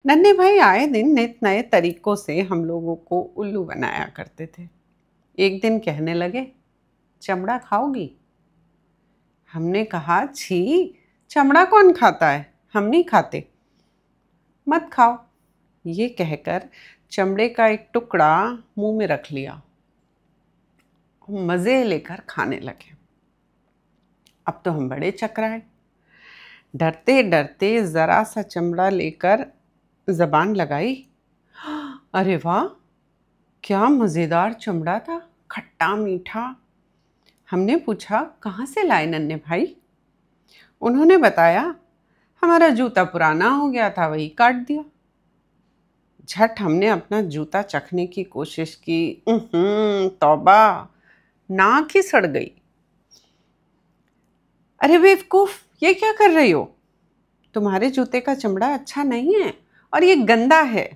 नन्हे भाई आए दिन नित नए तरीकों से हम लोगों को उल्लू बनाया करते थे। एक दिन कहने लगे, चमड़ा खाओगी? हमने कहा, छी, चमड़ा कौन खाता है, हम नहीं खाते। मत खाओ, ये कहकर चमड़े का एक टुकड़ा मुंह में रख लिया। मजे लेकर खाने लगे। अब तो हम बड़े चकराए। डरते डरते जरा सा चमड़ा लेकर जबान लगाई। अरे वाह, क्या मजेदार चमड़ा था, खट्टा मीठा। हमने पूछा, कहाँ से लाए नन्हे भाई? उन्होंने बताया, हमारा जूता पुराना हो गया था, वही काट दिया। झट हमने अपना जूता चखने की कोशिश की। तौबा, नाक ही सड़ गई। अरे बेवकूफ, ये क्या कर रही हो? तुम्हारे जूते का चमड़ा अच्छा नहीं है और ये गंदा है।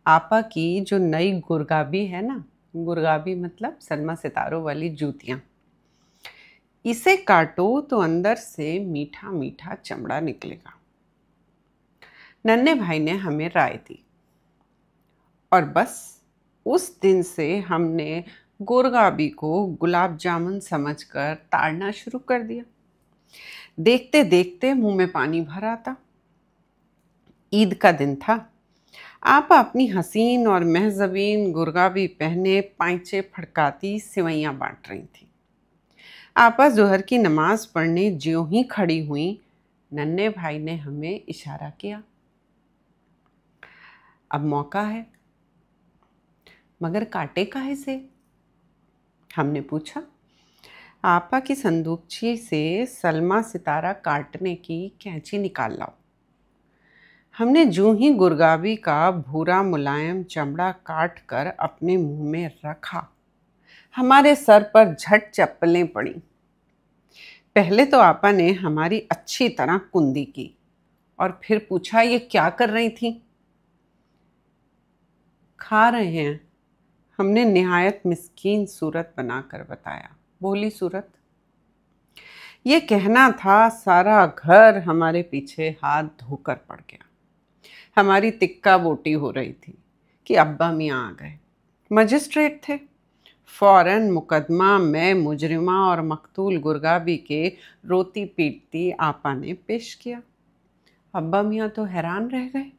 आपा की जो नई गुरगाबी है ना, गुरगाबी मतलब सलमा सितारों वाली जूतियां, इसे काटो तो अंदर से मीठा मीठा चमड़ा निकलेगा। नन्हे भाई ने हमें राय दी और बस उस दिन से हमने गुरगाबी को गुलाब जामुन समझकर ताड़ना शुरू कर दिया। देखते देखते मुंह में पानी भर आता। ईद का दिन था। आप अपनी हसीन और महजबीन गुरगाबी पहने पाइचे फड़काती सिवैयां बांट रही थी। आपा जोहर की नमाज पढ़ने ज्यों ही खड़ी हुई, नन्हे भाई ने हमें इशारा किया, अब मौका है। मगर काटे काहे से? हमने पूछा। आपा की संदूकची से सलमा सितारा काटने की कैंची निकाल लाओ। हमने जूं ही गुरगाबी का भूरा मुलायम चमड़ा काट कर अपने मुंह में रखा, हमारे सर पर झट चप्पलें पड़ी। पहले तो आपा ने हमारी अच्छी तरह कुंदी की और फिर पूछा, ये क्या कर रही थी? खा रहे हैं, हमने निहायत मिस्कीन सूरत बनाकर बताया। भोली सूरत। ये कहना था, सारा घर हमारे पीछे हाथ धोकर पड़ गया। हमारी तिक्का बोटी हो रही थी कि अब्बा मियाँ आ गए। मजिस्ट्रेट थे। फौरन मुकदमा मैं मुजरिमा और मकतूल गुरगाबी के रोती पीटती आपा ने पेश किया। अब्बा मियाँ तो हैरान रह गए।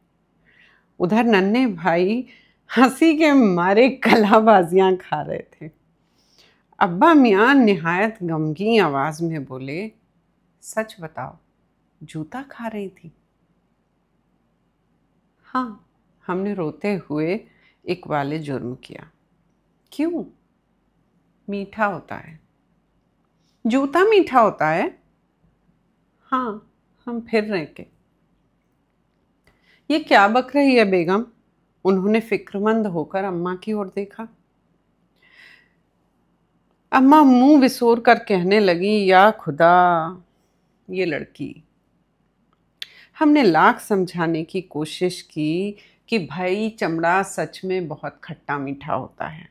उधर नन्हे भाई हंसी के मारे कलाबाजियां खा रहे थे। अब्बा मियाँ निहायत गमगीन आवाज में बोले, सच बताओ, जूता खा रही थी? हाँ, हमने रोते हुए एक वाले जुर्म किया। क्यों? मीठा होता है। जूता मीठा होता है? हाँ, हम फिर रहे के। ये क्या बक रही है बेगम? उन्होंने फिक्रमंद होकर अम्मा की ओर देखा। अम्मा मुंह विसोर कर कहने लगी, या खुदा, ये लड़की। हमने लाख समझाने की कोशिश की कि भाई चमड़ा सच में बहुत खट्टा मीठा होता है।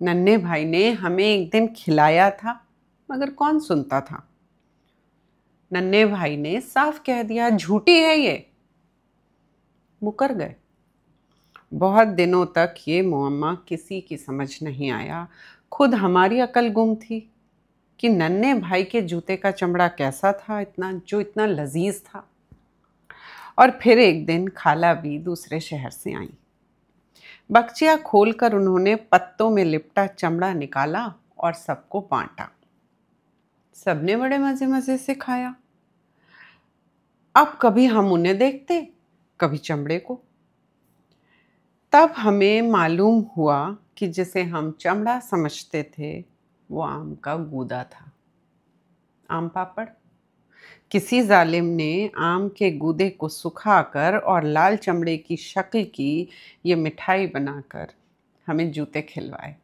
नन्हे भाई ने हमें एक दिन खिलाया था, मगर कौन सुनता था। नन्हे भाई ने साफ कह दिया, झूठी है ये। मुकर गए। बहुत दिनों तक ये मुअम्मा किसी की समझ नहीं आया। खुद हमारी अकल गुम थी कि नन्हे भाई के जूते का चमड़ा कैसा था, इतना लजीज था। और फिर एक दिन खाला भी दूसरे शहर से आई। बक्चिया खोलकर उन्होंने पत्तों में लिपटा चमड़ा निकाला और सबको बांटा। सबने बड़े मजे मजे से खाया। अब कभी हम उन्हें देखते, कभी चमड़े को। तब हमें मालूम हुआ कि जिसे हम चमड़ा समझते थे वो आम का गूदा था। आम पापड़। किसी जालिम ने आम के गूदे को सुखाकर और लाल चमड़े की शक्ल की ये मिठाई बनाकर हमें जूते खिलवाए।